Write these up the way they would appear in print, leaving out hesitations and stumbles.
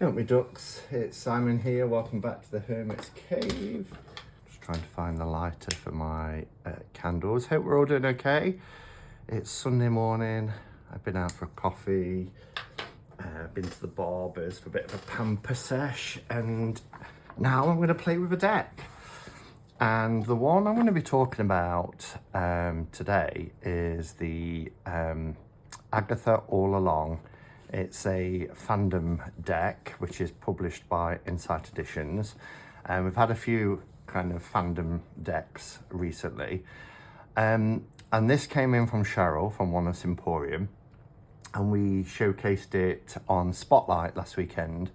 Help me ducks, it's Simon here, welcome back to the Hermit's Cave. Just trying to find the lighter for my candles. Hope we're all doing okay. It's Sunday morning, I've been out for a coffee, been to the barbers for a bit of a pamper sesh, and now I'm going to play with a deck. And the one I'm going to be talking about today is the Agatha All Along. It's a fandom deck which is published by Insight Editions, and we've had a few kind of fandom decks recently, and this came in from Cheryl from Oneness Emporium, and we showcased it on Spotlight last weekend,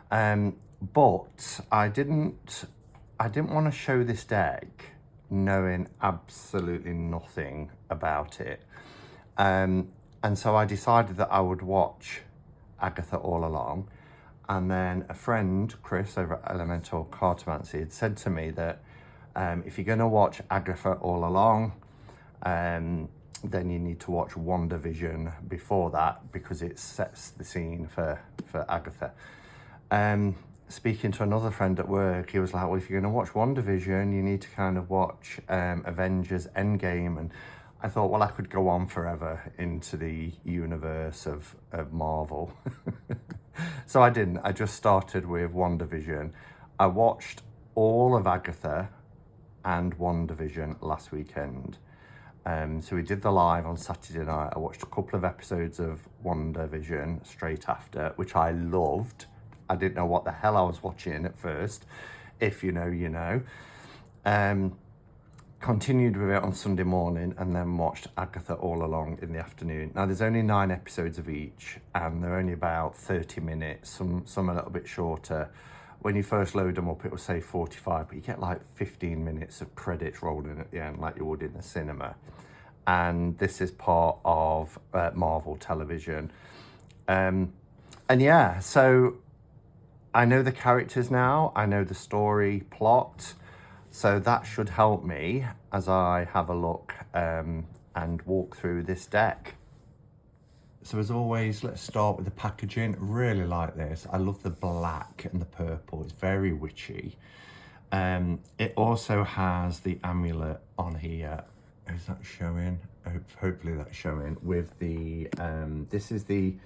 but I didn't want to show this deck knowing absolutely nothing about it. And so I decided that I would watch Agatha All Along. And then a friend, Chris, over at Elemental Cartomancy, had said to me that if you're going to watch Agatha All Along, then you need to watch WandaVision before that, because it sets the scene for Agatha. Speaking to another friend at work, he was like, well, if you're going to watch WandaVision, you need to kind of watch Avengers Endgame. And I thought, well, I could go on forever into the universe of Marvel. So I didn't. I just started with WandaVision. I watched all of Agatha and WandaVision last weekend. So we did the live on Saturday night. I watched a couple of episodes of WandaVision straight after, which I loved. I didn't know what the hell I was watching at first. If you know, you know. Continued with it on Sunday morning, and then watched Agatha All Along in the afternoon. Now there's only 9 episodes of each, and they're only about 30 minutes, some a little bit shorter. When you first load them up, it will say 45, but you get like 15 minutes of credits rolling at the end, like you would in the cinema. And this is part of Marvel Television. And yeah, so I know the characters now, I know the story plot, so that should help me as I have a look and walk through this deck. So as always, let's start with the packaging. Really like this. I love the black and the purple. It's very witchy. It also has the amulet on here. Is that showing? Hopefully that's showing. With the this is the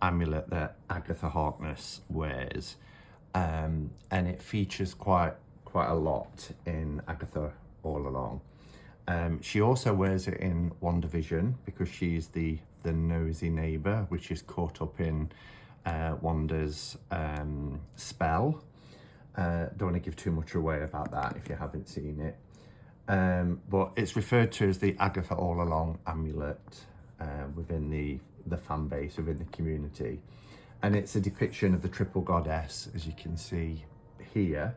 amulet that Agatha Harkness wears, and it features quite a lot in Agatha All Along. She also wears it in WandaVision because she's the nosy neighbour, which is caught up in Wanda's spell. Don't want to give too much away about that if you haven't seen it. But it's referred to as the Agatha All Along amulet within the fan base, within the community. And it's a depiction of the triple goddess, as you can see here,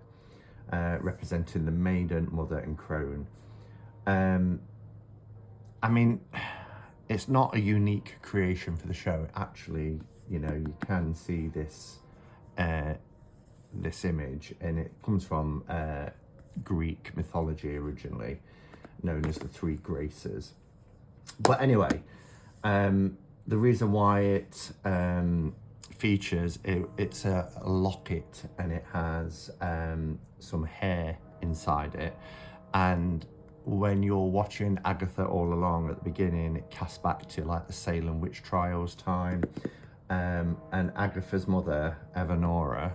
representing the maiden, mother and crone. I mean, it's not a unique creation for the show. Actually, you know, you can see this this image, and it comes from Greek mythology originally, known as the Three Graces. But anyway, the reason why it features it's a locket, and it has some hair inside it, and when you're watching Agatha All Along at the beginning, it casts back to like the Salem witch trials time, and Agatha's mother, Evanora,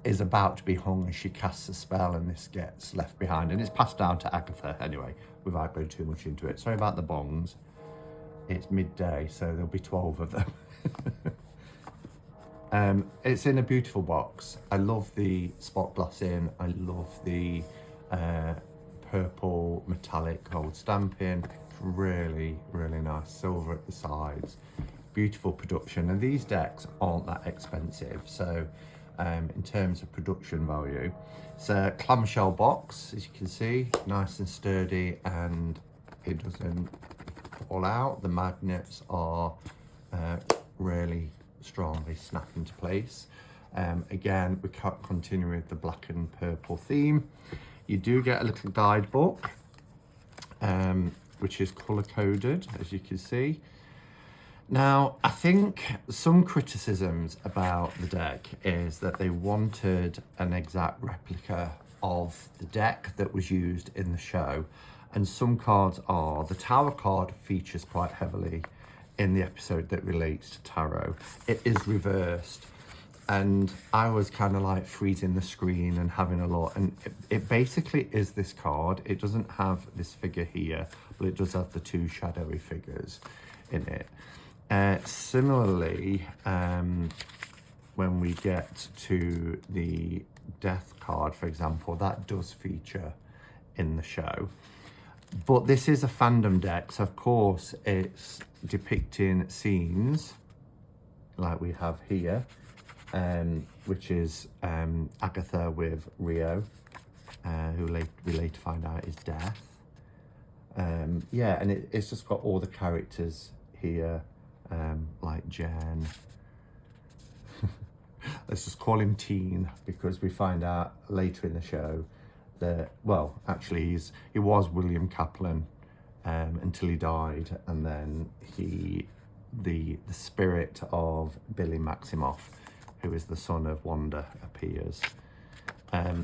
is about to be hung, and she casts a spell, and this gets left behind, and it's passed down to Agatha anyway, without going too much into it. Sorry about the bongs. It's midday, so there'll be 12 of them. It's in a beautiful box. I love the spot glassing. I love the purple metallic gold stamping. It's really, really nice. Silver at the sides. Beautiful production. And these decks aren't that expensive. So in terms of production value, it's a clamshell box, as you can see, nice and sturdy, and it doesn't fall out. The magnets are really strong, they snap into place. Again, we can't continue with the black and purple theme. You do get a little guidebook, which is color coded, as you can see. Now, I think some criticisms about the deck is that they wanted an exact replica of the deck that was used in the show. And some cards are. The Tower card features quite heavily in the episode that relates to tarot. It is reversed. And I was kind of like freezing the screen and having a look. And it basically is this card. It doesn't have this figure here, but it does have the two shadowy figures in it. Similarly, when we get to the Death card, for example, that does feature in the show. But this is a fandom deck, so of course it's depicting scenes like we have here, which is Agatha with Rio, who we later find out is Death. Yeah, and it's just got all the characters here, like Jen. Let's just call him Teen, because we find out later in the show that, well, actually he was William Kaplan until he died, and then the spirit of Billy Maximoff, who is the son of Wanda, appears.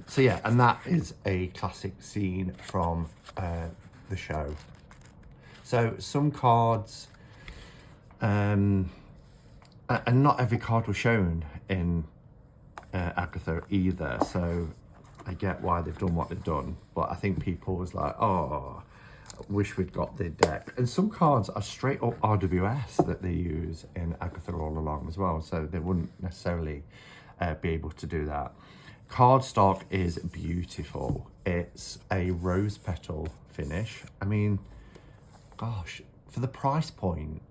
So yeah, and that is a classic scene from the show. So some cards, and not every card was shown in Agatha either, so I get why they've done what they've done, but I think people was like, oh, I wish we'd got the deck. And some cards are straight up RWS that they use in Agatha All Along as well, so they wouldn't necessarily be able to do that. Cardstock is beautiful. It's a rose petal finish. I mean, gosh, for the price point,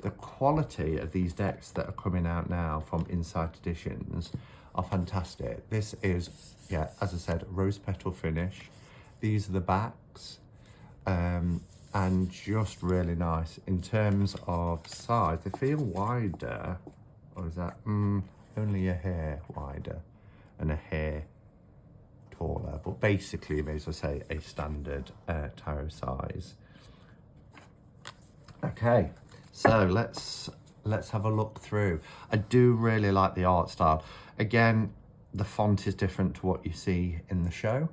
the quality of these decks that are coming out now from Insight Editions are fantastic. This is, yeah, as I said, rose petal finish. These are the backs, and just really nice. In terms of size, they feel wider, or is that only a hair wider and a hair taller, but basically you may as well say a standard tarot size. Okay, so let's have a look through. I do really like the art style. Again, the font is different to what you see in the show.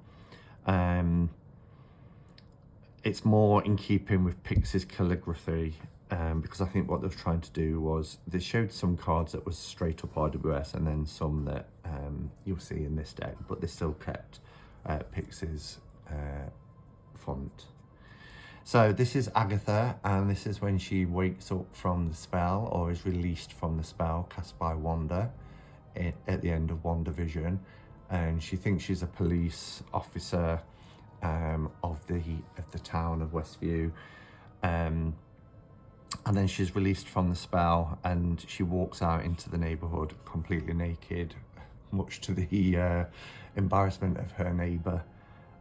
It's more in keeping with Pixie's calligraphy, because I think what they were trying to do was they showed some cards that was straight up RWS and then some that you'll see in this deck, but they still kept Pixie's font. So this is Agatha, and this is when she wakes up from the spell, or is released from the spell cast by Wanda at the end of WandaVision, and she thinks she's a police officer of the town of Westview, and then she's released from the spell, and she walks out into the neighborhood completely naked, much to the embarrassment of her neighbor.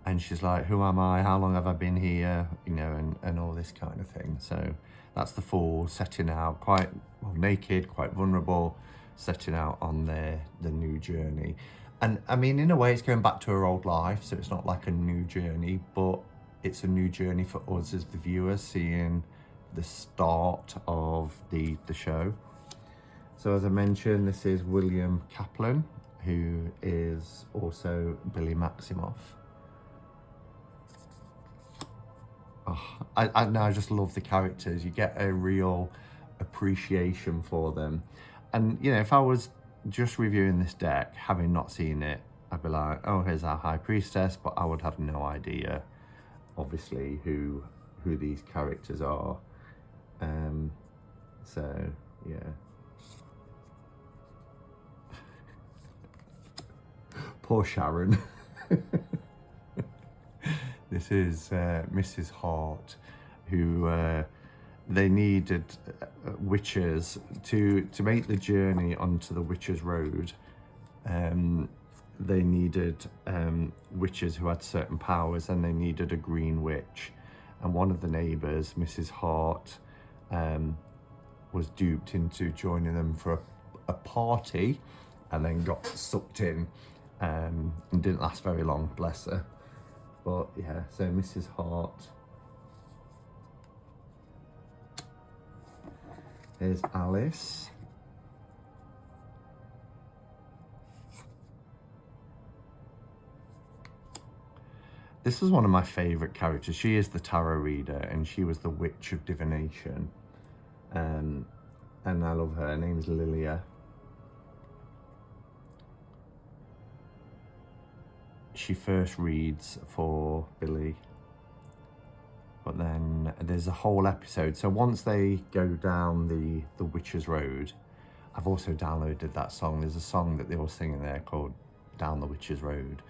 And she's like, who am I? How long have I been here? You know, and all this kind of thing. So that's the Fool setting out quite well, naked, quite vulnerable, setting out on the new journey. And I mean, in a way, it's going back to her old life. So it's not like a new journey, but it's a new journey for us as the viewers, seeing the start of the show. So as I mentioned, this is William Kaplan, who is also Billy Maximoff. Oh, I just love the characters. You get a real appreciation for them. And, you know, if I was just reviewing this deck, having not seen it, I'd be like, oh, here's our High Priestess, but I would have no idea, obviously, who these characters are. So, yeah. Poor Sharon. This is Mrs. Hart, who they needed witches to make the journey onto the Witches' Road. They needed witches who had certain powers, and they needed a green witch. And one of the neighbours, Mrs. Hart, was duped into joining them for a party, and then got sucked in, and didn't last very long, bless her. But yeah, so Mrs. Hart. Here's Alice. This is one of my favourite characters. She is the tarot reader, and she was the witch of divination. And I love her. Her name's Lilia. She first reads for Billy, but then there's a whole episode. So once they go down the Witch's Road, I've also downloaded that song. There's a song that they all sing in there called Down the Witch's Road.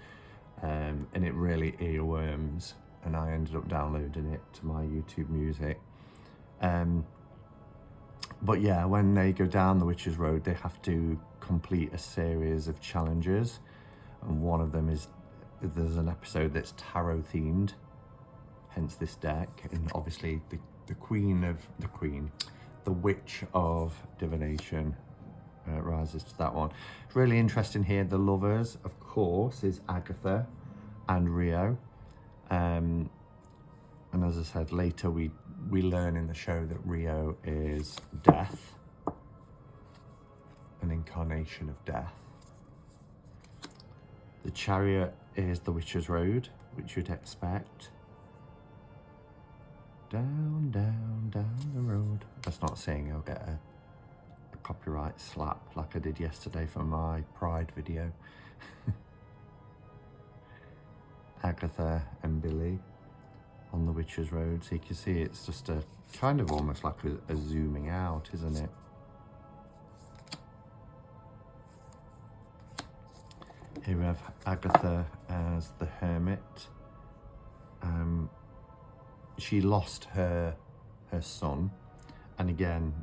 And it really earworms, and I ended up downloading it to my YouTube music. But yeah, when they go down the Witch's Road, they have to complete a series of challenges, and one of them is, there's an episode that's tarot themed, hence this deck, and obviously the Witch of Divination rises to that one. It's really interesting here. The lovers, of course, is Agatha and Rio. And as I said, later we learn in the show that Rio is death, an incarnation of death. The Chariot is the Witch's Road, which you'd expect. Down, down, down the road. That's not saying I'll get a copyright slap like I did yesterday for my Pride video. Agatha and Billy on the Witch's Road. So you can see it's just a kind of almost like a zooming out, isn't it? Here we have Agatha as the Hermit. She lost her son. And again,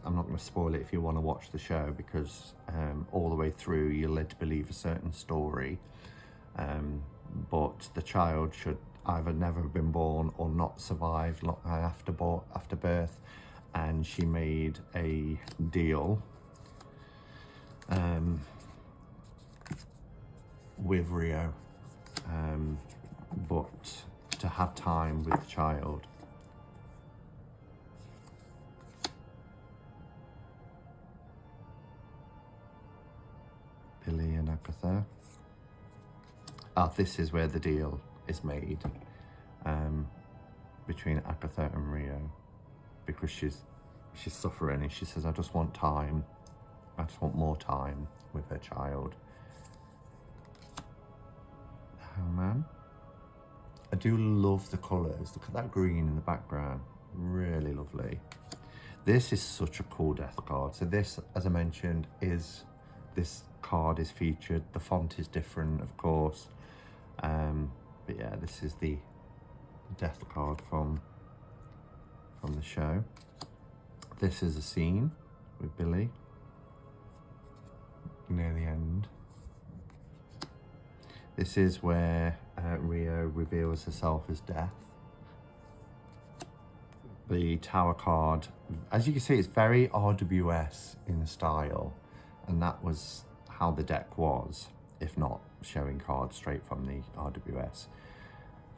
I'm not going to spoil it if you want to watch the show, because all the way through you're led to believe a certain story. But the child should either never have been born or not survive after birth. And she made a deal with Rio, but to have time with the child. Billy and Agatha. This is where the deal is made between Agatha and Rio, because she's suffering, and she says, I just want time. I just want more time with her child. Oh man. I do love the colours. Look at that green in the background. Really lovely. This is such a cool death card. So this, as I mentioned, this card is featured. The font is different, of course. But yeah, this is the death card from the show. This is a scene with Billy near the end. This is where Rio reveals herself as death. The Tower card, as you can see, it's very RWS in style, and that was how the deck was, if not showing cards straight from the RWS.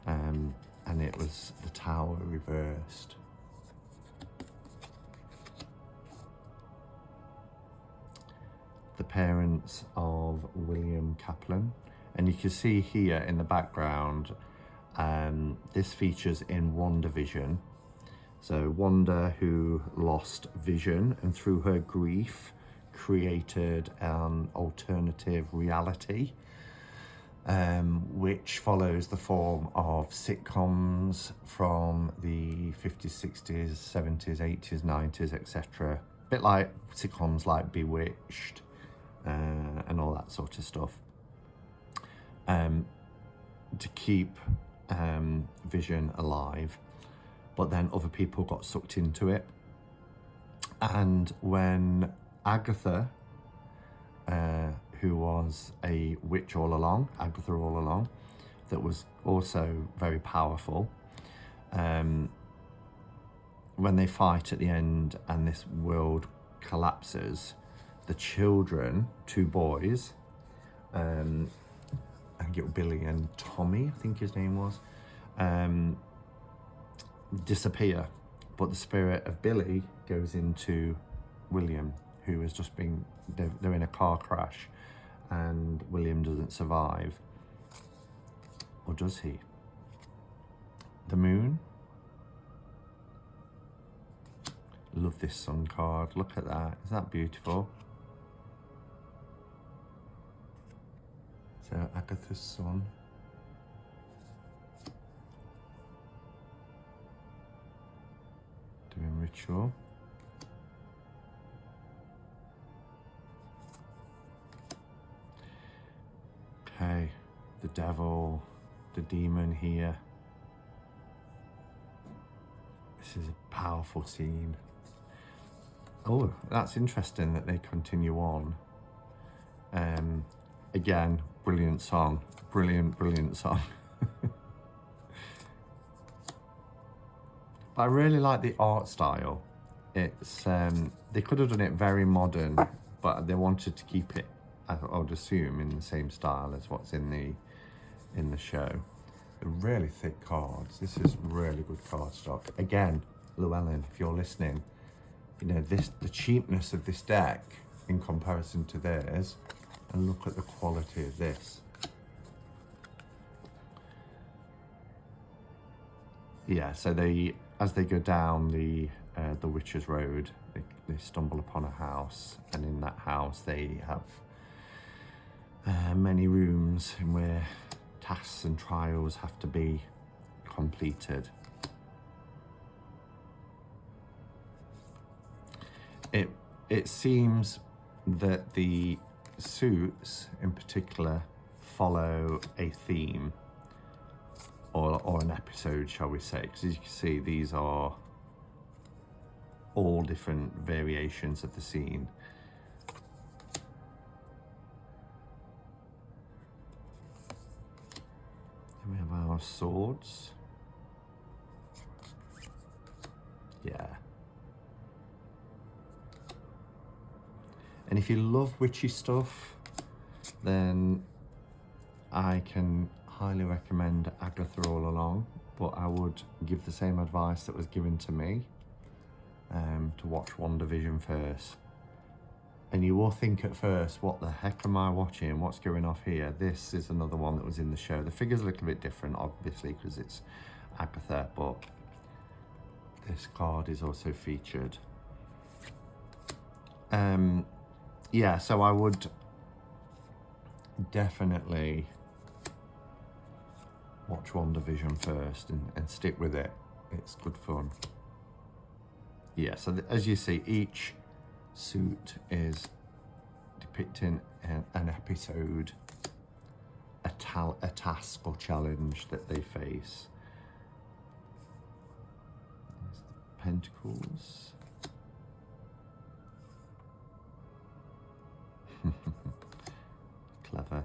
And it was the Tower reversed. The parents of William Kaplan. And you can see here in the background, this features in WandaVision. So Wanda, who lost vision and through her grief created an alternative reality, which follows the form of sitcoms from the 50s, 60s, 70s, 80s, 90s, etc. A bit like sitcoms like Bewitched and all that sort of stuff. To keep Vision alive, but then other people got sucked into it. And when Agatha, who was a witch all along, Agatha all along, that was also very powerful, when they fight at the end and this world collapses, the children, two boys, I think it was Billy and Tommy, I think his name was, disappear. But the spirit of Billy goes into William, who has just been, they're in a car crash and William doesn't survive. Or does he? The moon? Love this sun card. Look at that. Isn't that beautiful? So Agatha's sun. Doing ritual. Okay, the devil, the demon here. This is a powerful scene. Oh, that's interesting that they continue on. Again, brilliant song. Brilliant song. But I really like the art style. It's they could have done it very modern, but they wanted to keep it, I would assume, in the same style as what's in the show. They're really thick cards. This is really good card stock. Again, Llewellyn, if you're listening, you know, the cheapness of this deck in comparison to theirs, and look at the quality of this. Yeah, so as they go down the Witch's Road, they stumble upon a house, and in that house they have many rooms in where tasks and trials have to be completed. It seems that the suits in particular follow a theme or an episode, shall we say, because as you can see, these are all different variations of the scene. Then we have our swords. Yeah. And if you love witchy stuff, then I can highly recommend Agatha All Along, but I would give the same advice that was given to me, to watch WandaVision first. And you will think at first, what the heck am I watching? What's going off here? This is another one that was in the show. The figure's a little bit different, obviously, because it's Agatha, but this card is also featured. Yeah, so I would definitely watch WandaVision first and stick with it. It's good fun. Yeah, so as you see, each suit is depicting an episode, a task or challenge that they face. There's the Pentacles. Clever.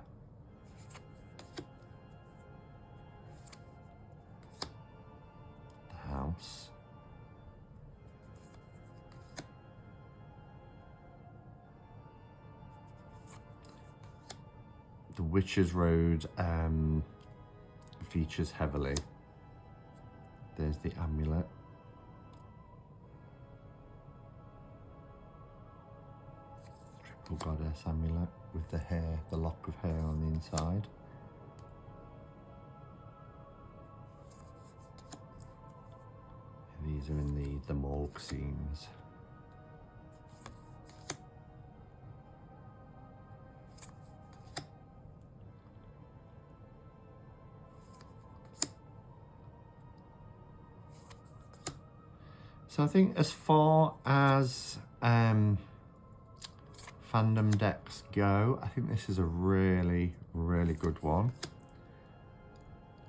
The House. The Witch's Road features heavily. There's the amulet. Goddess amulet with the hair, the lock of hair on the inside. These are in the morgue scenes. So I think as far as fandom decks go, I think this is a really, really good one.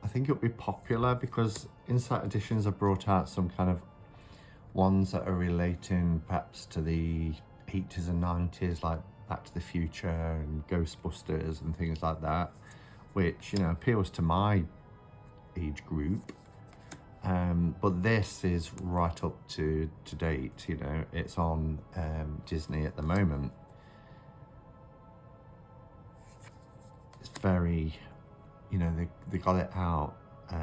I think it'll be popular because Insight Editions have brought out some kind of ones that are relating perhaps to the 80s and 90s, like Back to the Future and Ghostbusters and things like that, which, you know, appeals to my age group. But this is right up to date, you know, it's on Disney at the moment. It's very, you know, they got it out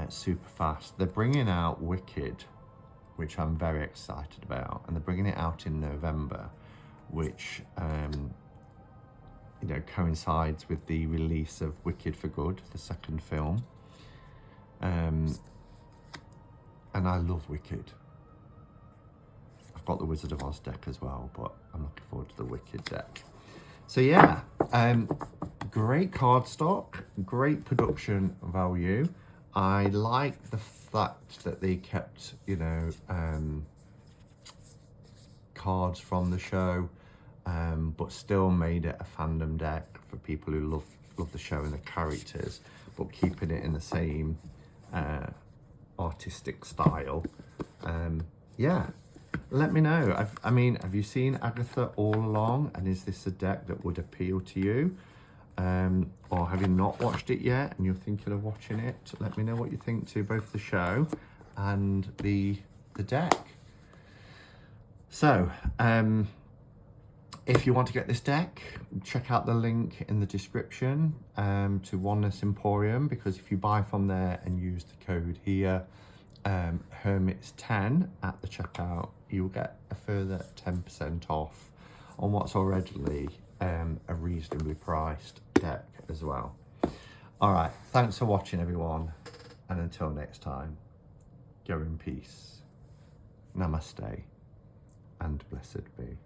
super fast. They're bringing out Wicked, which I'm very excited about, and they're bringing it out in November. which you know, coincides with the release of Wicked for Good, the second film. And I love Wicked. I've got the Wizard of Oz deck as well, but I'm looking forward to the Wicked deck. So yeah, great cardstock, great production value. I like the fact that they kept, you know, cards from the show, but still made it a fandom deck for people who love the show and the characters, but keeping it in the same artistic style. Yeah, let me know. I mean, have you seen Agatha All Along, and is this a deck that would appeal to you? Or have you not watched it yet and you're thinking of watching it? Let me know what you think to both the show and the deck. So, if you want to get this deck, check out the link in the description to Oneness Emporium, because if you buy from there and use the code here, Hermits10 at the checkout, you'll get a further 10% off on what's already a reasonably priced deck as well. All right, thanks for watching, everyone, and until next time, go in peace. Namaste and blessed be.